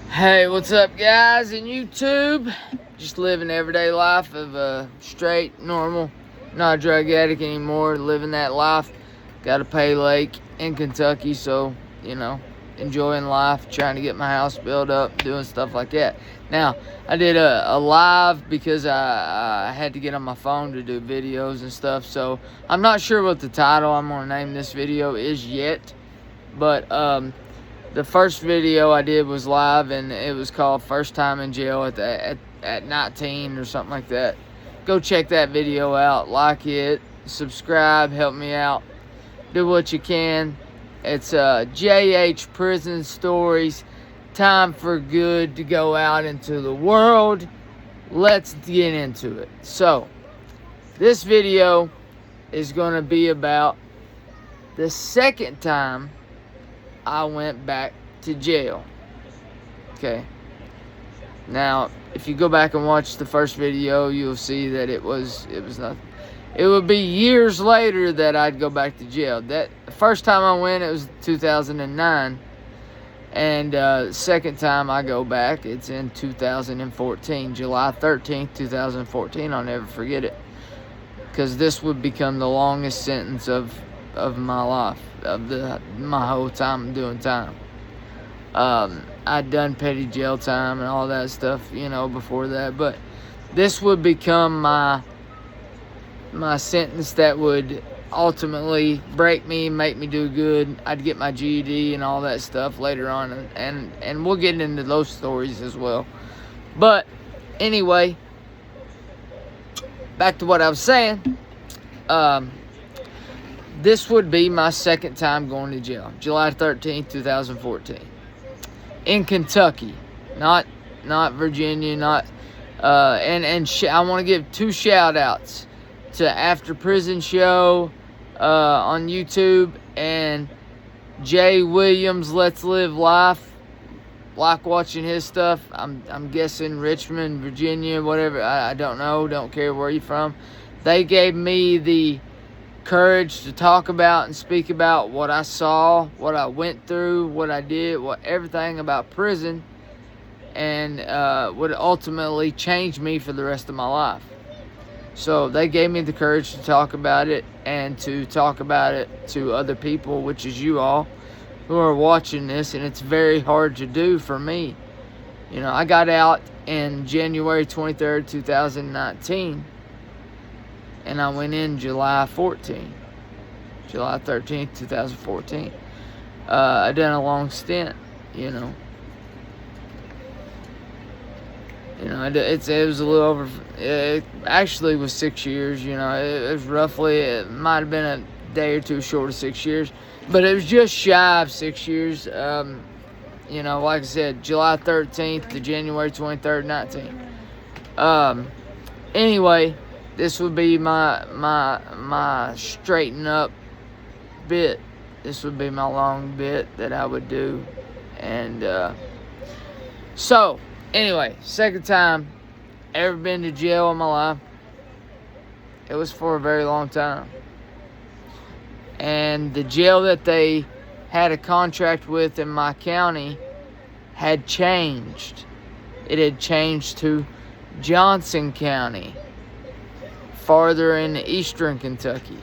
Hey, what's up, guys in YouTube? Just living everyday life of a straight, normal, not a drug addict anymore, living that life. Got a pay lake in Kentucky, so, enjoying life, trying to get my house built up, doing stuff like that. Now, I did a live because I had to get on my phone to do videos and stuff, so I'm not sure what the title I'm going to name this video is yet, but, the first video I did was live, and it was called First Time in Jail at 19 or something like that. Go check that video out. Like it. Subscribe. Help me out. Do what you can. It's JH Prison Stories. Time for good to go out into the world. Let's get into it. So, this video is going to be about the second time I went back to jail. Okay. Now, if you go back and watch the first video, you'll see that it was nothing. It would be years later that I'd go back to jail. That the first time I went, it was 2009, and second time I go back, it's in 2014, July 13th, 2014. I'll never forget it, because this would become the longest sentence of my life, my whole time doing time. I'd done petty jail time and all that stuff, before that, but this would become my sentence that would ultimately break me, make me do good. I'd get my GED and all that stuff later on, and we'll get into those stories as well. But anyway, back to what I was saying. This would be my second time going to jail. July 13th, 2014. In Kentucky. Not Virginia, not... I want to give two shout-outs to After Prison Show on YouTube and Jay Williams, Let's Live Life. Like watching his stuff. I'm guessing Richmond, Virginia, whatever. I don't know. Don't care where you're from. They gave me the courage to talk about and speak about what I saw, what I went through, what I did, everything about prison, and would ultimately change me for the rest of my life. So they gave me the courage to talk about it and to talk about it to other people, which is you all who are watching this, and it's very hard to do for me. I got out in January 23rd, 2019. And I went in July 13th, 2014. I done a long stint, It was a little over. It actually was 6 years. It was roughly. It might have been a day or two short of 6 years, but it was just shy of 6 years. Like I said, July 13th to January 23rd, 19. Anyway. This would be my straighten up bit. This would be my long bit that I would do. And so, anyway, second time ever been to jail in my life. It was for a very long time. And the jail that they had a contract with in my county had changed. It had changed to Johnson County, farther in eastern Kentucky.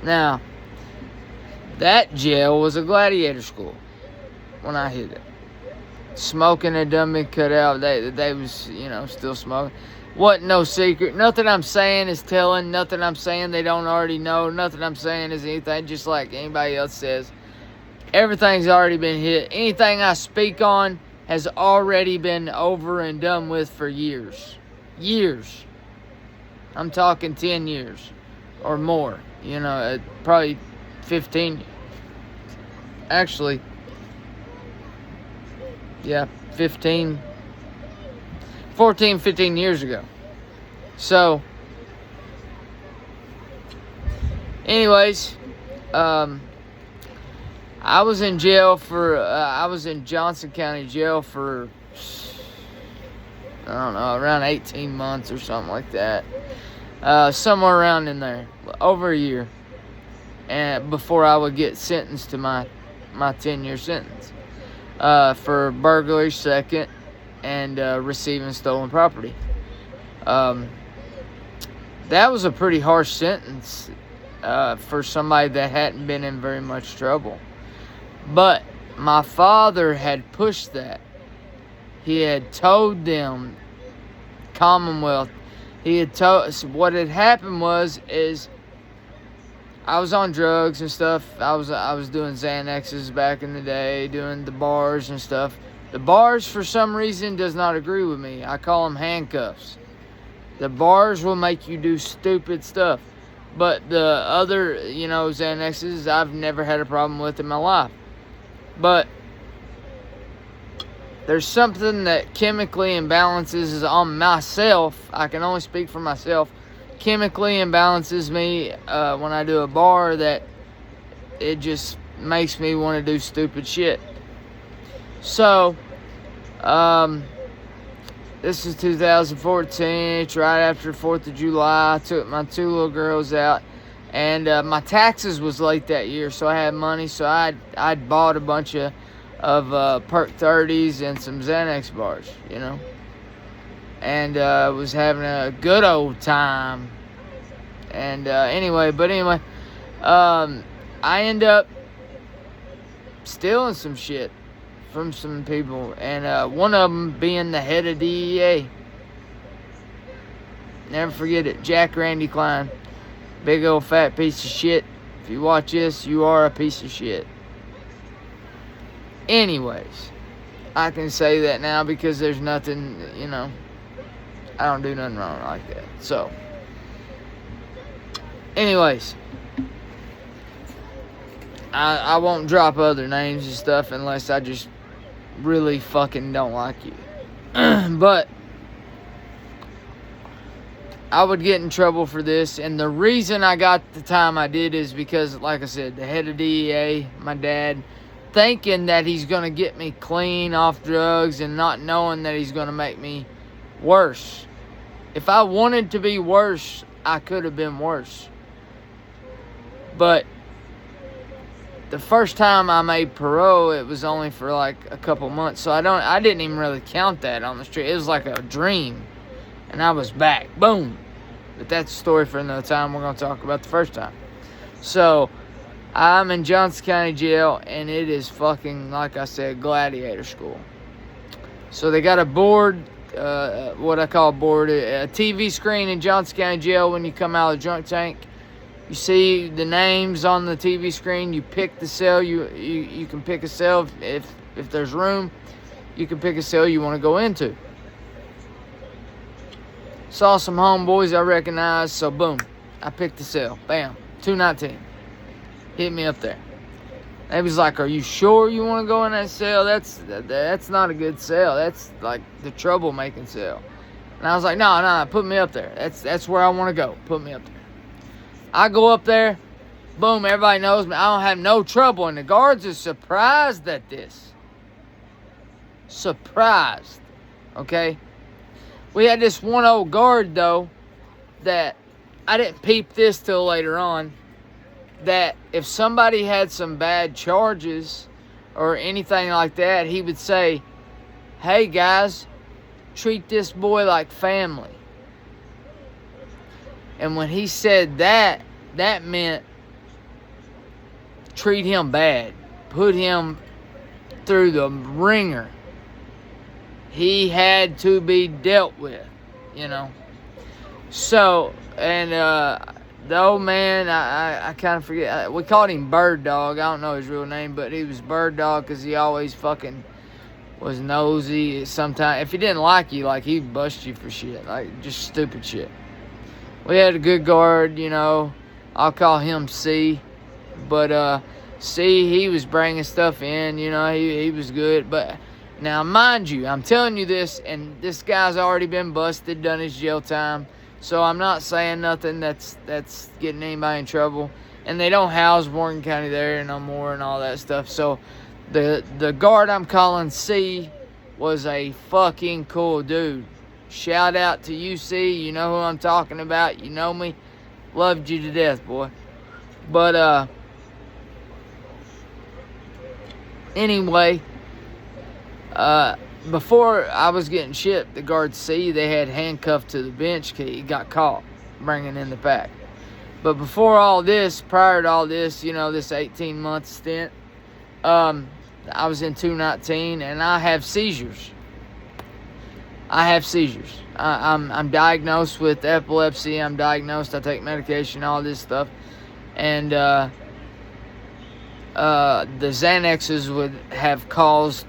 Now, that jail was a gladiator school when I hit it. Smoking had done been cut out. They was, still smoking. Wasn't no secret. Nothing I'm saying is telling. Nothing I'm saying they don't already know. Nothing I'm saying is anything just like anybody else says. Everything's already been hit. Anything I speak on has already been over and done with for years. Years. I'm talking 10 years or more. Probably 15. Actually, yeah, 15, 14, 15 years ago. So, anyways, I was in jail for, I was in Johnson County Jail for, I don't know, around 18 months or something like that. Somewhere around in there, over a year. And before I would get sentenced to my 10-year sentence. for burglary second, and receiving stolen property. That was a pretty harsh sentence for somebody that hadn't been in very much trouble. But my father had pushed that. He had told them, Commonwealth, he had told, what had happened is I was on drugs and stuff. I was doing Xanaxes back in the day, doing the bars and stuff. The bars, for some reason, does not agree with me. I call them handcuffs. The bars will make you do stupid stuff. But the other, Xanaxes, I've never had a problem with in my life. But there's something that chemically imbalances on myself. I can only speak for myself. Chemically imbalances me when I do a bar, that it just makes me want to do stupid shit. So, this is 2014. It's right after 4th of July. I took my 2 little girls out. And my taxes was late that year, so I had money. So I'd bought a bunch of Perk 30s and some Xanax bars, And was having a good old time. And anyway, I end up stealing some shit from some people, and one of them being the head of DEA. Never forget it, Jack Randy Klein. Big old fat piece of shit. If you watch this, you are a piece of shit. Anyways, I can say that now because there's nothing, I don't do nothing wrong like that. So, anyways, I won't drop other names and stuff unless I just really fucking don't like you. But I would get in trouble for this, and the reason I got the time I did is because, like I said, the head of DEA, my dad, thinking that he's going to get me clean off drugs and not knowing that he's going to make me worse. If I wanted to be worse, I could have been worse. But the first time I made parole, it was only for like a couple months, so I didn't even really count that on the street. It was like a dream, and I was back. Boom. But that's a story for another time. We're going to talk about the first time. So, I'm in Johnson County Jail, and it is fucking, like I said, gladiator school. So they got a board, what I call a board, a TV screen in Johnson County Jail when you come out of the drunk tank. You see the names on the TV screen. You pick the cell. You can pick a cell if there's room. You can pick a cell you want to go into. Saw some homeboys I recognized, so boom, I picked the cell. Bam, 219. Hit me up there. They was like, "Are you sure you want to go in that cell? That's not a good cell. That's like the troublemaking cell." And I was like, "No, put me up there. That's where I want to go. Put me up there." I go up there, boom, everybody knows me. I don't have no trouble, and the guards are surprised at this. Surprised, okay? We had this one old guard, though, that I didn't peep this till later on, that if somebody had some bad charges or anything like that, he would say, "Hey, guys, treat this boy like family." And when he said that, that meant treat him bad. Put him through the ringer. He had to be dealt with, So, and the old man, I kind of forget. We called him Bird Dog. I don't know his real name, but he was Bird Dog because he always fucking was nosy. Sometimes, if he didn't like you, like, he'd bust you for shit. Like, just stupid shit. We had a good guard, I'll call him C. But, C, he was bringing stuff in, he was good. But, now, mind you, I'm telling you this, and this guy's already been busted, done his jail time. So, I'm not saying nothing that's getting anybody in trouble. And they don't house Morgan County there no more and all that stuff. So, the guard I'm calling C was a fucking cool dude. Shout out to UC. You know who I'm talking about. You know me. Loved you to death, boy. But, anyway, Before I was getting shipped, the guards see they had handcuffed to the bench because he got caught bringing in the pack. But before all this, prior to all this, this 18-month stint, I was in 219 and I have seizures. I'm diagnosed with epilepsy. I'm diagnosed. I take medication, all this stuff. And the Xanaxes would have caused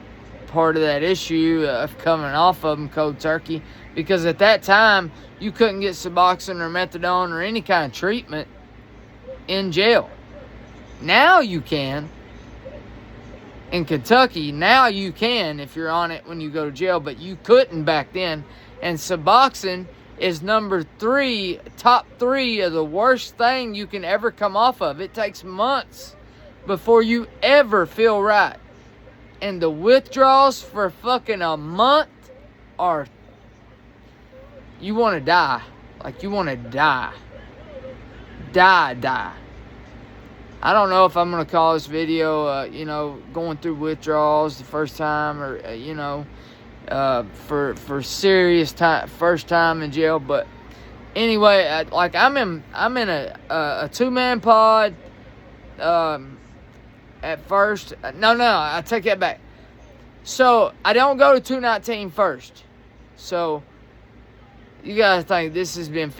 part of that issue of coming off of them cold turkey, because at that time you couldn't get Suboxone or methadone or any kind of treatment in jail. Now you can. In Kentucky, now you can if you're on it when you go to jail, but you couldn't back then. And Suboxone is top three of the worst thing you can ever come off of. It takes months before you ever feel right. And the withdrawals for fucking a month are, you want to die. Like, you want to die. Die. I don't know if I'm going to call this video, going through withdrawals the first time, or, for serious time, first time in jail. But anyway, I'm in a 2-man pod, at first. No, I take that back. So, I don't go to 219 first. So, you gotta think, this has been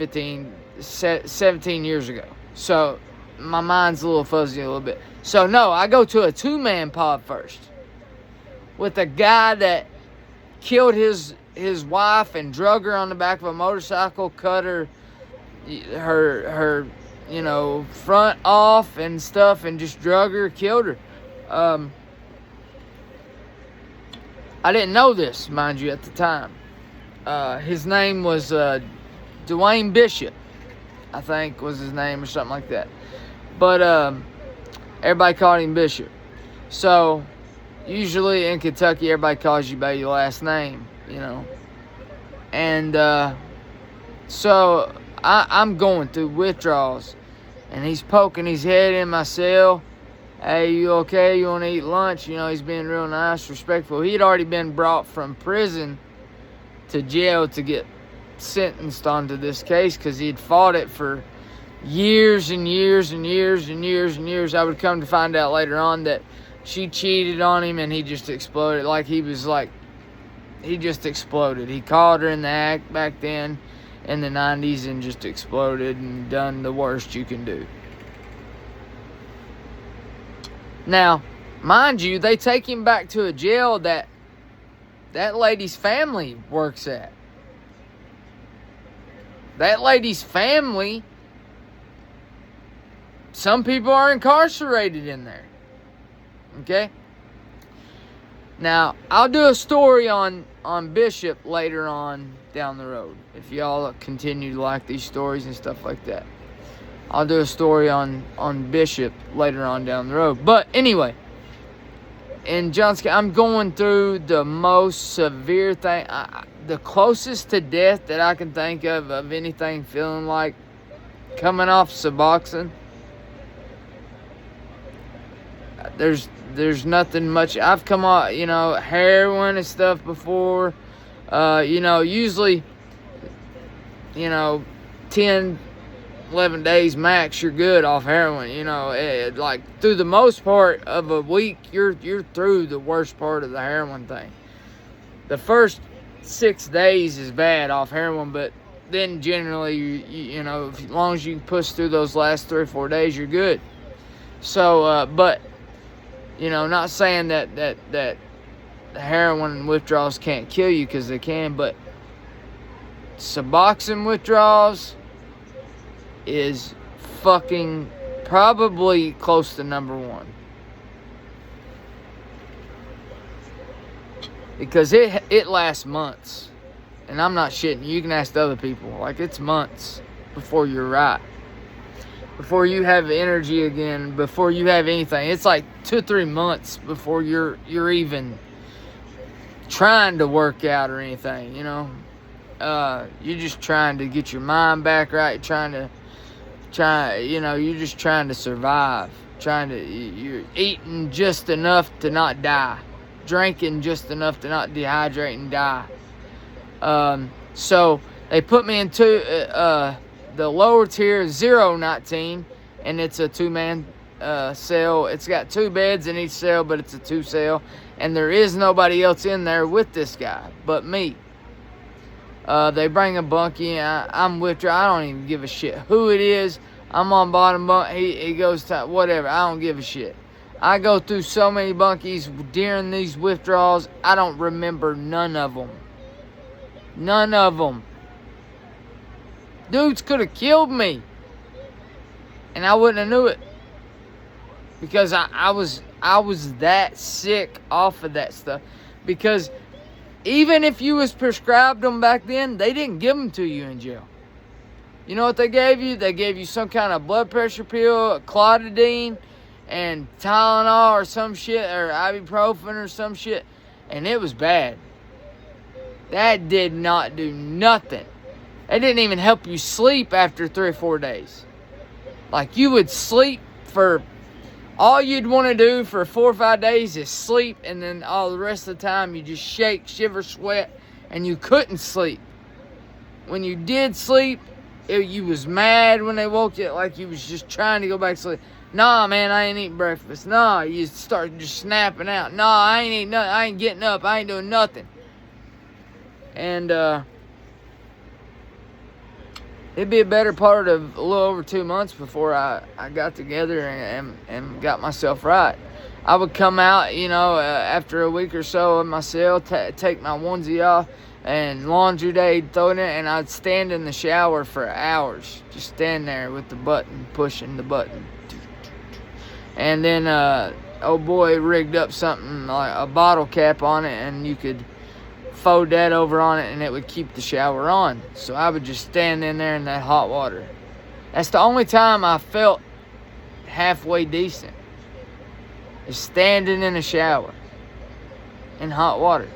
17 years ago. So, my mind's a little fuzzy a little bit. So, no, I go to a 2-man pod first. With a guy that killed his wife and drug her on the back of a motorcycle, cut her front off and stuff, and just drug her, killed her. I didn't know this, mind you, at the time. His name was Dwayne Bishop, I think was his name, or something like that. But everybody called him Bishop. So, usually in Kentucky, everybody calls you by your last name, And so, I'm going through withdrawals. And he's poking his head in my cell. Hey, you okay? You want to eat lunch? He's being real nice, respectful. He had already been brought from prison to jail to get sentenced onto this case, because he'd fought it for years and years and years and years and years. I would come to find out later on that she cheated on him, and he just exploded. He just exploded. He caught her in the act back then in the 90s and just exploded and done the worst you can do. Now, mind you, they take him back to a jail that lady's family works at. That lady's family, some people are incarcerated in there. Okay? Now, I'll do a story on Bishop later on down the road. If y'all continue to like these stories and stuff like that, I'll do a story on Bishop later on down the road. But anyway, in Johnson, I'm going through the most severe thing, the closest to death that I can think of anything feeling like coming off Suboxone. There's nothing much. I've come off, heroin and stuff before. Usually, 10, 11 days max, you're good off heroin. Like through the most part of a week, you're through the worst part of the heroin thing. The first 6 days is bad off heroin, but then generally, as long as you push through those last 3 or 4 days, you're good. So, but not saying that the heroin withdrawals can't kill you, because they can, but Suboxone withdrawals is fucking probably close to number one. Because it lasts months. And I'm not shitting. You can ask other people. Like, it's months before you're right. Before you have energy again, before you have anything. It's like 2 or 3 months before you're even trying to work out or anything, You're just trying to get your mind back right, you're just trying to survive. You're eating just enough to not die. drinking just enough to not dehydrate and die. So they put me into the lower tier 019, and it's a 2-man cell. It's got 2 beds in each cell, but it's a 2 cell, and there is nobody else in there with this guy but me. They bring a bunkie, and I'm withdraw. I don't even give a shit who it is. I'm on bottom bunk. He goes to whatever. I don't give a shit. I go through so many bunkies during these withdrawals. I don't remember none of them. None of them. Dudes could have killed me, and I wouldn't have knew it, because I was that sick off of that stuff. Because even if you was prescribed them back then, they didn't give them to you in jail. You know what they gave you? They gave you some kind of blood pressure pill, clotidine, and Tylenol or some shit, or ibuprofen or some shit, and it was bad. That did not do nothing. It didn't even help you sleep after 3 or 4 days. Like, you would sleep for, all you'd want to do for 4 or 5 days is sleep, and then all the rest of the time you just shake, shiver, sweat, and you couldn't sleep. When you did sleep, you was mad when they woke you, like you was just trying to go back to sleep. Nah, man, I ain't eating breakfast. Nah, you start just snapping out. Nah, I ain't eating nothing. I ain't getting up. I ain't doing nothing. And it'd be a better part of a little over 2 months before I got together and got myself right. I would come out, after a week or so in my cell, take my onesie off, and laundry day, throw it in, and I'd stand in the shower for hours. Just stand there with the button, pushing the button. And then, old boy rigged up something like a bottle cap on it, and you could fold that over on it, and it would keep the shower on. So I would just stand in there in that hot water. That's the only time I felt halfway decent, is standing in a shower in hot water,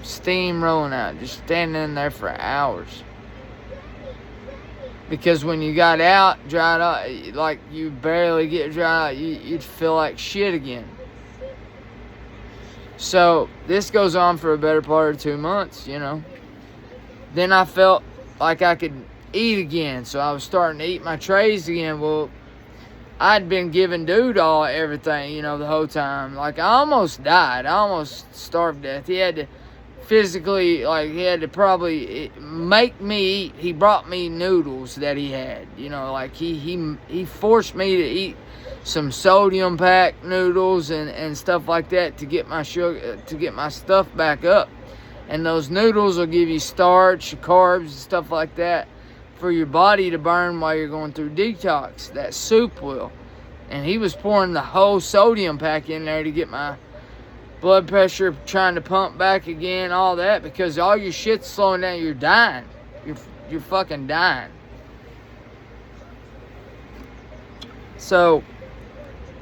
steam rolling out, just standing in there for hours. Because when you got out, dried out, like you barely get dried out, you'd feel like shit again. So this goes on for a better part of 2 months, Then I felt like I could eat again, so I was starting to eat my trays again. Well, I'd been giving dude everything, the whole time. Like, I almost died. I almost starved to death. He had to physically, he had to probably make me eat. He brought me noodles that he had, he forced me to eat some sodium packed noodles and stuff like that to get my sugar, to get my stuff back up. And those noodles will give you starch, carbs, stuff like that for your body to burn while you're going through detox. That soup will. And he was pouring the whole sodium pack in there to get my blood pressure trying to pump back again, all that, because all your shit's slowing down. You're dying. You're fucking dying. So,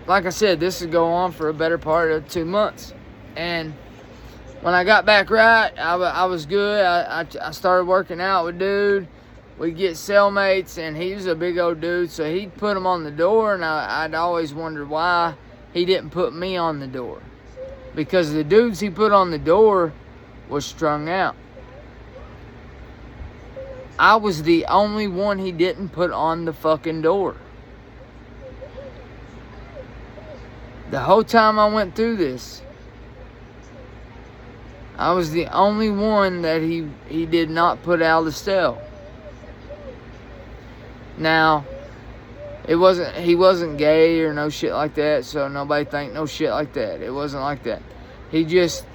like I said, this would go on for a better part of 2 months. And when I got back right, I was good. I started working out with dude. We'd get cellmates, and he was a big old dude, so he'd put him on the door, and I'd always wondered why he didn't put me on the door. Because the dudes he put on the door was strung out. I was the only one he didn't put on the fucking door. The whole time I went through this, I was the only one that he did not put out of the cell. Now, he wasn't gay or no shit like that, so nobody think no shit like that. It wasn't like that. He just,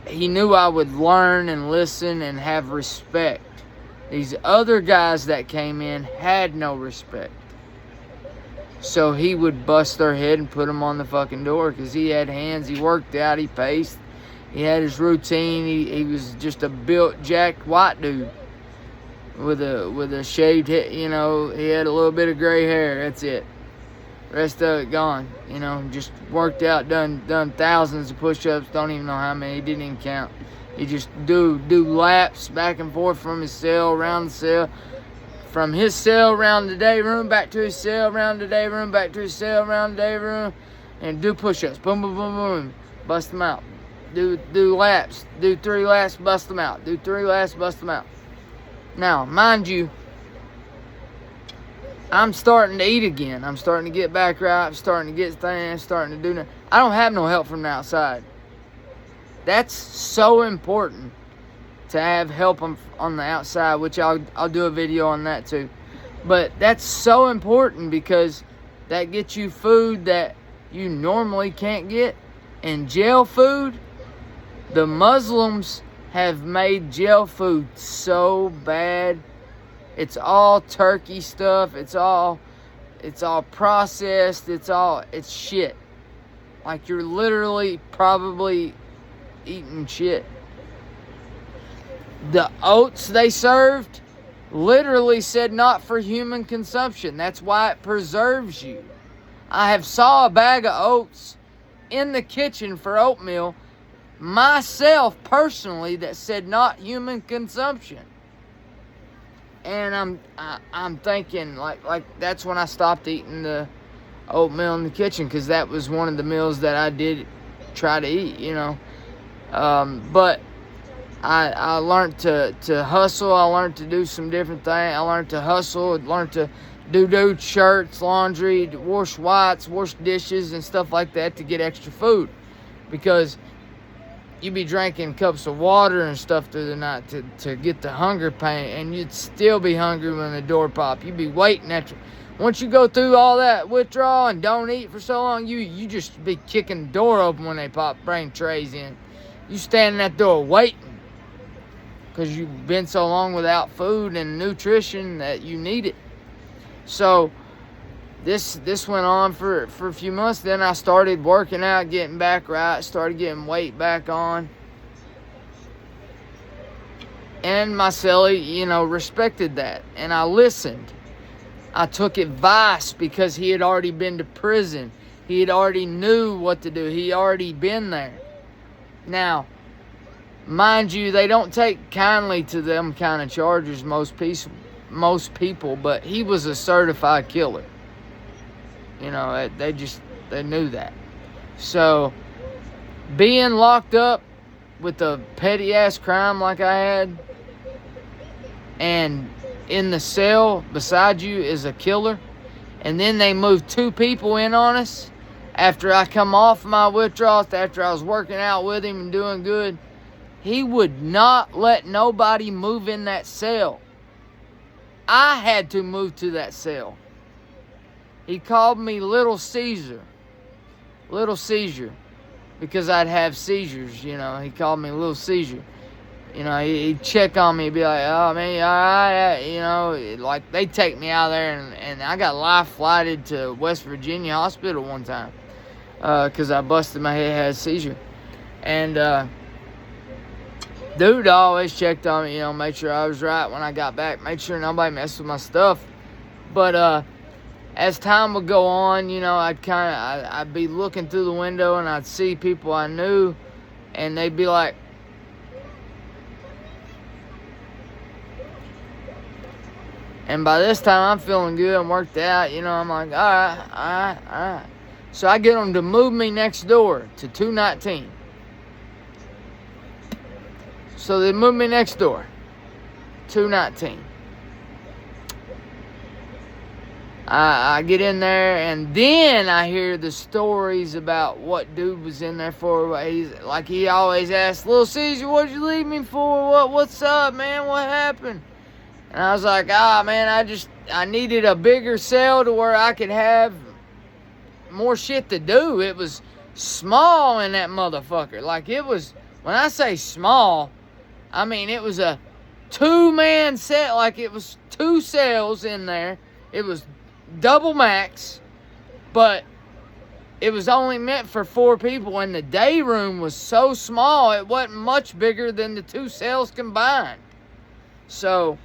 he knew I would learn and listen and have respect. These other guys that came in had no respect. So he would bust their head and put them on the fucking door, because he had hands, he worked out, he paced, he had his routine, he was just a built, jacked white dude. With a shaved head, he had a little bit of gray hair, that's it. Rest of it gone, just worked out, done thousands of push-ups, don't even know how many, he didn't even count. He just do laps back and forth from his cell, around the cell, from his cell, around the day room, back to his cell, around the day room, back to his cell, around the day room, and do push-ups. Boom, boom, boom, boom. Bust them out. Do laps. Do 3 laps, bust them out. Do 3 laps, bust them out. Now, mind you, I'm starting to eat again. I'm starting to get back right. I'm starting to get things. Starting to do nothing. I don't have no help from the outside. That's so important to have help on the outside, which I'll do a video on that too. But that's so important because that gets you food that you normally can't get. And jail food, the Muslims have made jail food so bad. It's all turkey stuff. It's all processed. It's shit. Like you're literally probably eating shit. The oats they served literally said not for human consumption. That's why it preserves you. I have saw a bag of oats in the kitchen for oatmeal myself personally that said not human consumption. And I'm thinking like that's when I stopped eating the oatmeal in the kitchen, because that was one of the meals that I did try to eat, you know. But I learned to hustle. I learned to do some different things. I learned to hustle. I learned to do shirts, laundry, wash whites, wash dishes, and stuff like that to get extra food. Because you'd be drinking cups of water and stuff through the night to get the hunger pain, and you'd still be hungry when the door popped. You'd be waiting once you go through all that withdrawal and don't eat for so long, you just be kicking the door open when they bring trays in. You stand at that door waiting because you've been so long without food and nutrition that you need it. So this went on for a few months. Then I started working out, getting back right, started getting weight back on. And my cellie, you know, respected that. And I listened. I took advice because he had already been to prison. He had already knew what to do. He already been there. Now, mind you, they don't take kindly to them kind of charges, most people, but he was a certified killer. You know, they knew that. So, being locked up with a petty ass crime like I had, and in the cell beside you is a killer, and then they moved 2 people in on us after I come off my withdrawals, after I was working out with him and doing good. He would not let nobody move in that cell. I had to move to that cell. He called me Little Caesar, because I'd have seizures, you know. He called me Little Caesar. You know, he'd check on me, he'd be like, oh, man, you all right? You know, like, they'd take me out there, and I got life flighted to West Virginia Hospital one time, because I busted my head, had a seizure. And, dude always checked on me, you know, made sure I was right when I got back, made sure nobody messed with my stuff. But, as time would go on, you know, I'd be looking through the window, and I'd see people I knew, and they'd be like, and by this time, I'm feeling good and worked out. You know, I'm like, all right. So I get them to move me next door to 219. So they move me next door, 219. I get in there, and then I hear the stories about what dude was in there for. He always asks, Little Caesar, what'd you leave me for? What's up, man? What happened? And I was like, man, I needed a bigger cell to where I could have more shit to do. It was small in that motherfucker. Like, it was, when I say small, I mean, it was a 2-man set. Like, it was 2 cells in there. It was double max, but it was only meant for 4 people. And the day room was so small, it wasn't much bigger than the 2 cells combined. So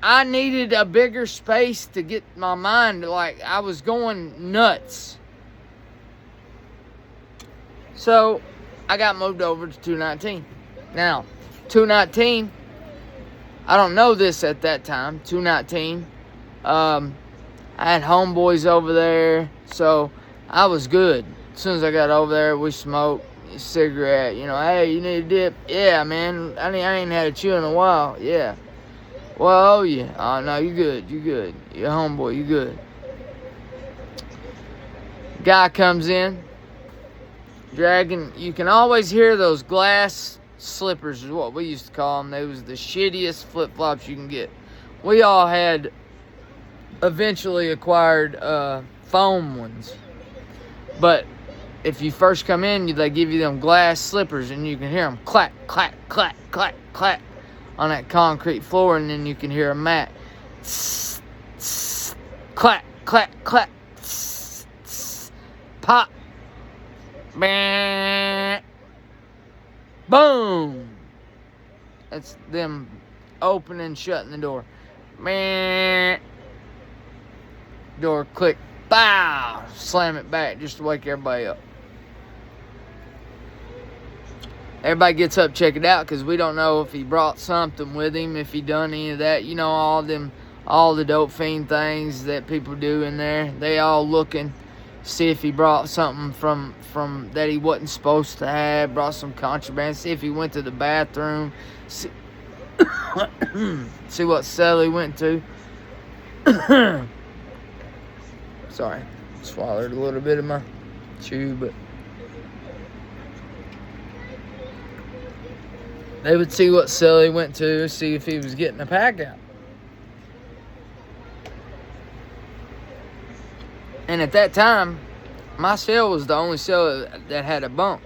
I needed a bigger space to get my mind, like, I was going nuts. So I got moved over to 219. Now, 219, I don't know this at that time, 219, I had homeboys over there, so I was good. As soon as I got over there, we smoked a cigarette. You know, hey, you need a dip? Yeah, man. I ain't had a chew in a while. Yeah. Well, oh, yeah. Oh, no, you good. You good. You're a homeboy. You good. Guy comes in, dragging. You can always hear those glass slippers, is what we used to call them. They was the shittiest flip-flops you can get. We all had eventually acquired foam ones. But if you first come in, they give you them glass slippers, and you can hear them clack, clack, clack, clack, clack on that concrete floor, and then you can hear a mat. Tss, tss, clack, clack, clack. Tss, tss, pop. Bang. Boom. That's them opening and shutting the door. Bang. Door click. Bow. Slam it back just to wake everybody up. Everybody gets up, check it out, because we don't know if he brought something with him, if he done any of that. You know, all the dope fiend things that people do in there. They all looking, see if he brought something from that he wasn't supposed to have, brought some contraband, see if he went to the bathroom, see what cell he went to. Sorry, swallowed a little bit of my chew, but they would see what cell he went to, see if he was getting a pack out. And at that time, my cell was the only cell that had a bunk.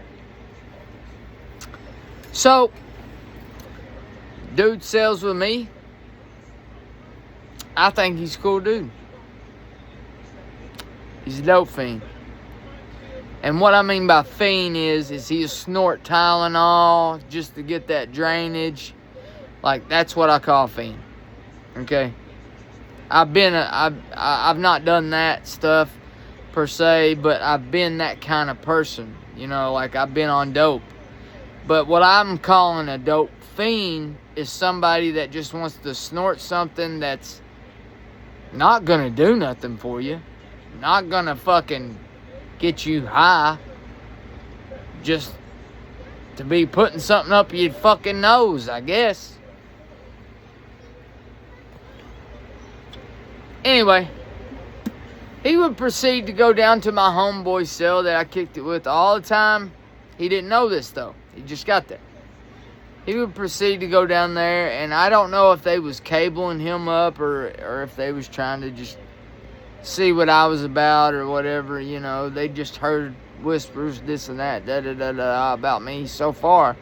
So, dude sells with me. I think he's a cool dude. He's a dope fiend. And what I mean by fiend is he'll snort Tylenol just to get that drainage. Like, that's what I call fiend. Okay? I've not done that stuff per se, but I've been that kind of person. You know, like, I've been on dope. But what I'm calling a dope fiend is somebody that just wants to snort something that's not gonna do nothing for you. Not gonna fucking get you high. Just to be putting something up your fucking nose, I guess. Anyway, he would proceed to go down to my homeboy's cell that I kicked it with all the time. He didn't know this, though. He just got there. He would proceed to go down there, and I don't know if they was cabling him up or if they was trying to just see what I was about or whatever. You know, they just heard whispers, this and that, da-da-da-da, about me so far.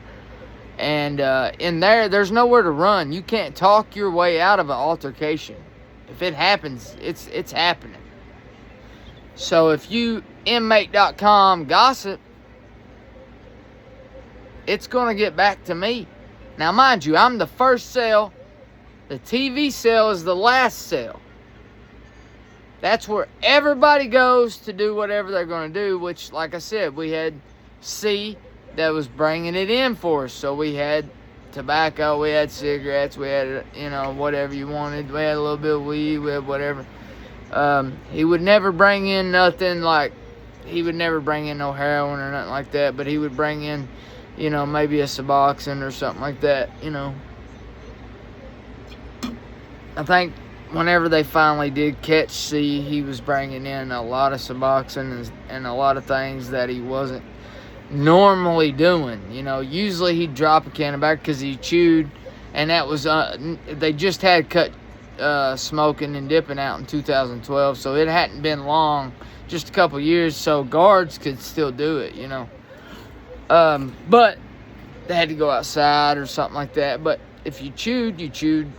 And in there's nowhere to run. You can't talk your way out of an altercation. If it happens, it's happening. So if you inmate.com gossip, it's going to get back to me. Now, mind you, I'm the first cell. The TV cell is the last cell. That's where everybody goes to do whatever they're going to do, which, like I said, we had C that was bringing it in for us. So we had tobacco, we had cigarettes, we had, you know, whatever you wanted. We had a little bit of weed, we had whatever. He would never bring in nothing like, he would never bring in no heroin or nothing like that, but he would bring in, you know, maybe a Suboxone or something like that, you know. I think whenever they finally did catch C, he was bringing in a lot of Suboxone and a lot of things that he wasn't normally doing. You know, usually he'd drop a can of tobacco because he chewed, and that was, they just had cut smoking and dipping out in 2012, so it hadn't been long, just a couple years, so guards could still do it, you know. But they had to go outside or something like that. But if you chewed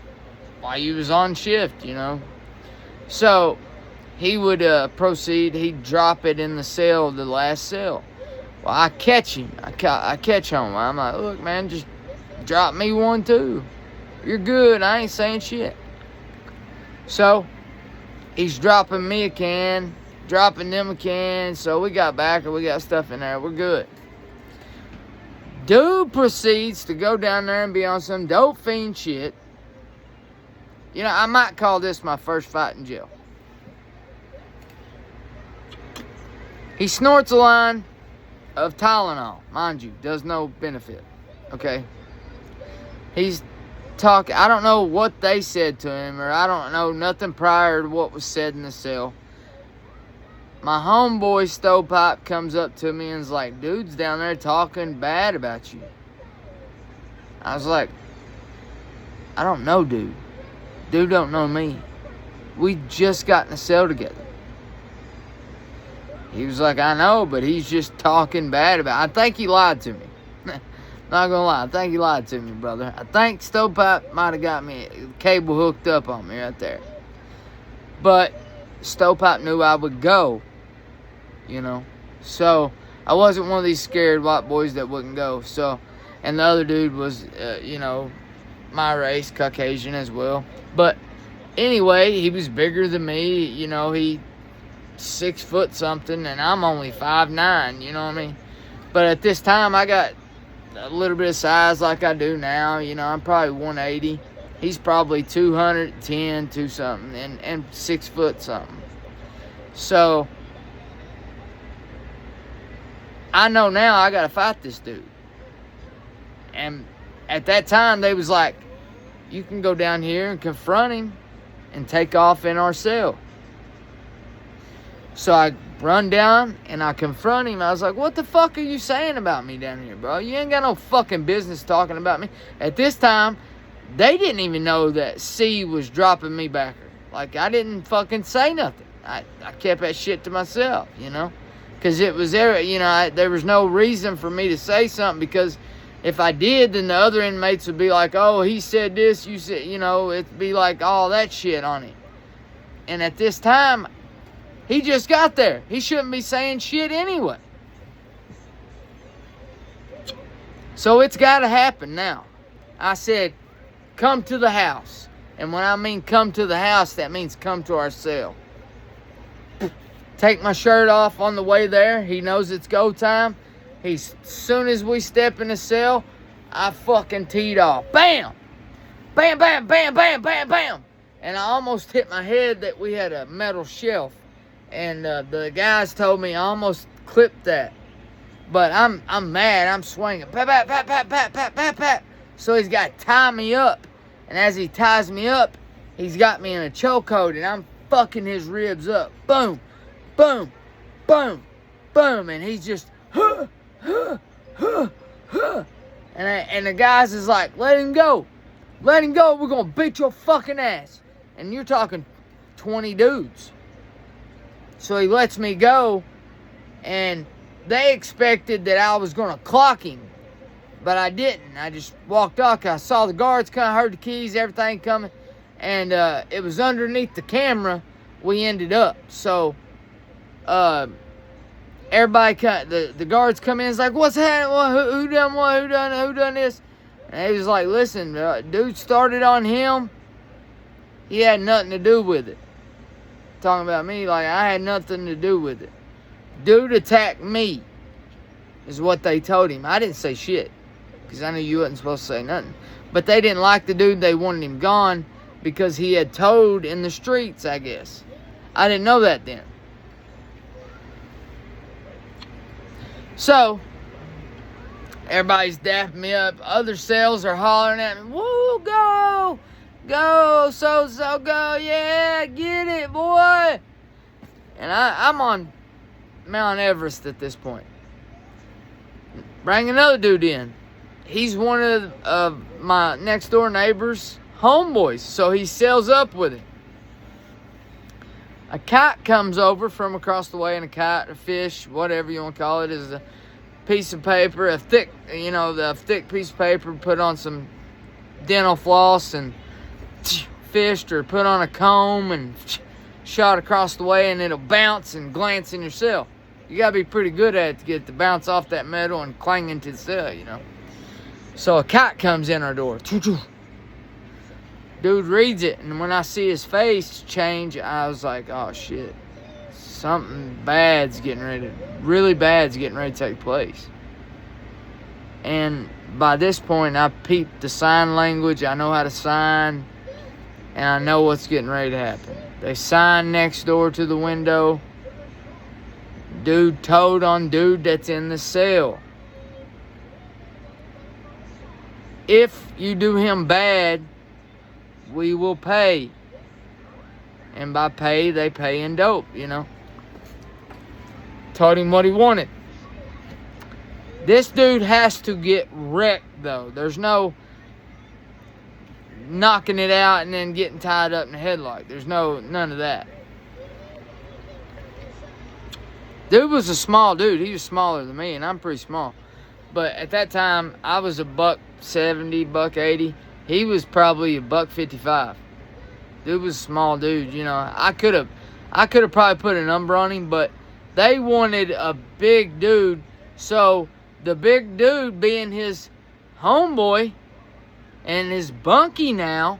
while you was on shift, you know. So he would proceed. He'd drop it in the cell, the last cell. Well, I catch him. I catch him. I'm like, look, man, just drop me one too. You're good. I ain't saying shit. So he's dropping me a can, dropping them a can. So we got back, and we got stuff in there. We're good. Dude proceeds to go down there and be on some dope fiend shit. You know, I might call this my first fight in jail. He snorts a line of Tylenol, mind you, does no benefit. Okay? He's talking, I don't know what they said to him, or I don't know nothing prior to what was said in the cell. My homeboy Stovepipe comes up to me and is like, dude's down there talking bad about you. I was like, I don't know, dude. Dude don't know me. We just got in the cell together. He was like, I know, but he's just talking bad about it. I think he lied to me. Not gonna lie, I think he lied to me, brother. I think Stovepipe might have got me a cable hooked up on me right there. But Stovepipe knew I would go, you know. So I wasn't one of these scared white boys that wouldn't go. So, and the other dude was, you know, my race, Caucasian as well. But anyway, he was bigger than me. You know, he 6 foot something, and I'm only 5'9", you know what I mean? But at this time, I got a little bit of size like I do now. You know, I'm probably 180. He's probably 210, 2 something, and 6 foot something. So I know now I gotta fight this dude. And at that time, they was like, you can go down here and confront him and take off in our cell. So I run down and I confront him. I was like, what the fuck are you saying about me down here, bro? You ain't got no fucking business talking about me. At this time, they didn't even know that C was dropping me backer. Like, I didn't fucking say nothing. I kept that shit to myself, you know? Because it was there, you know, there was no reason for me to say something, because if I did, then the other inmates would be like, oh, he said this, you said, you know, it'd be like all that shit on him. And at this time, he just got there. He shouldn't be saying shit anyway. So it's got to happen now. I said, come to the house. And when I mean come to the house, that means come to our cell. Take my shirt off on the way there. He knows it's go time. As soon as we step in the cell, I fucking teed off. Bam! Bam, bam, bam, bam, bam, bam! And I almost hit my head that we had a metal shelf. And the guys told me I almost clipped that. But I'm mad. I'm swinging. Pat, pat, pat, pat, pat, pat, pat, pat. So he's got to tie me up. And as he ties me up, he's got me in a chokehold. And I'm fucking his ribs up. Boom, boom, boom, boom. And he's just, huh, huh, huh, huh. And the guys is like, let him go. Let him go. We're going to beat your fucking ass. And you're talking 20 dudes. So he lets me go. And they expected that I was going to clock him. But I didn't. I just walked off. I saw the guards come, heard the keys, everything coming. And it was underneath the camera we ended up. So everybody, the guards come in. It's like, what's happening? Who done what? Who done this? And he was like, listen, dude started on him. He had nothing to do with it. Talking about me, like I had nothing to do with it. Dude attacked me, is what they told him. I didn't say shit, because I knew you wasn't supposed to say nothing. But they didn't like the dude. They wanted him gone because he had towed in the streets, I guess. I didn't know that then. So everybody's dapping me up. Other cells are hollering at me, woo, go, go, so go, yeah, get it, boy. And I'm on Mount Everest at this point. Bring another dude in. He's one of my next door neighbor's homeboys, so he sails up with him. A kite comes over from across the way, and a kite, a fish, whatever you want to call it, is a piece of paper, a thick, you know, the thick piece of paper, put on some dental floss and fished, or put on a comb and shot across the way, and it'll bounce and glance in your cell. You gotta be pretty good at it to get it to bounce off that metal and clang into the cell, you know. So a kite comes in our door. Dude reads it, and when I see his face change, I was like, oh shit. Something really bad's getting ready to take place. And by this point, I peeped the sign language. I know how to sign, and I know what's getting ready to happen. They sign next door to the window. Dude told on dude that's in the cell. If you do him bad, we will pay. And by pay, they pay in dope, you know. Told him what he wanted. This dude has to get wrecked, though. There's no knocking it out and then getting tied up in the headlock. There's none of that. Dude was a small dude. He was smaller than me, and I'm pretty small. But at that time, I was a $170, $180. He was probably a $155. Dude was a small dude, you know. I could have probably put a number on him, but they wanted a big dude. So the big dude being his homeboy and his bunkie now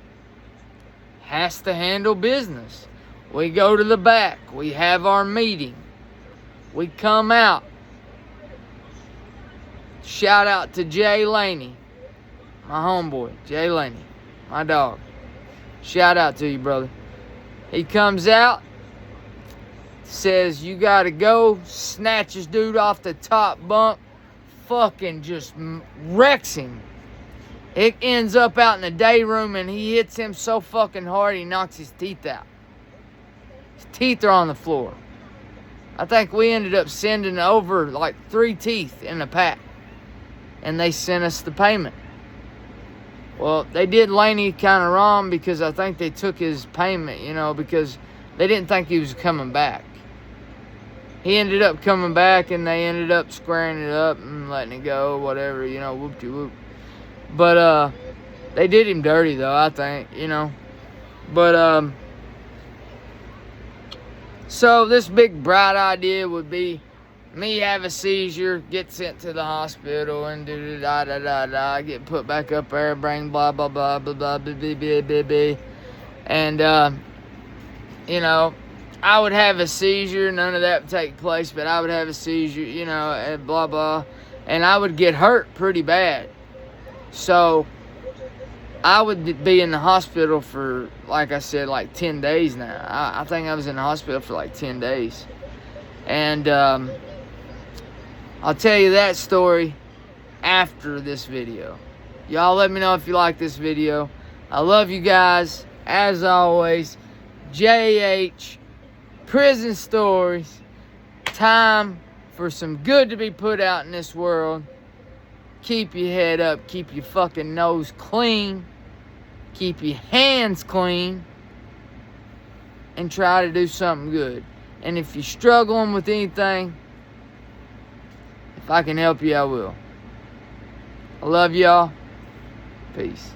has to handle business. We go to the back. We have our meeting. We come out. Shout out to Jay Laney, my homeboy, Jay Laney, my dog. Shout out to you, brother. He comes out, says, you gotta go, snatches dude off the top bunk, fucking just wrecks him. It ends up out in the day room, and he hits him so fucking hard he knocks his teeth out. His teeth are on the floor. I think we ended up sending over like 3 teeth in a pack. And they sent us the payment. Well, they did Laney kind of wrong because I think they took his payment, you know, because they didn't think he was coming back. He ended up coming back, and they ended up squaring it up and letting it go, whatever, you know, whoop-de-whoop. But they did him dirty, though, I think, you know. But so this big bright idea would be me have a seizure, get sent to the hospital, and da-da-da-da-da, get put back up there, bring blah, blah, blah, blah, blah, blah, blah, blah, blah, blah. And, you know, I would have a seizure. None of that would take place, but I would have a seizure, you know, and blah, blah. And I would get hurt pretty bad. So I would be in the hospital for, like I said, like 10 days now. I think I was in the hospital for like 10 days. And I'll tell you that story after this video. Y'all let me know if you like this video. I love you guys. As always, JH, Prison Stories. Time for some good to be put out in this world. Keep your head up. Keep your fucking nose clean. Keep your hands clean. And try to do something good. And if you're struggling with anything, if I can help you, I will. I love y'all. Peace.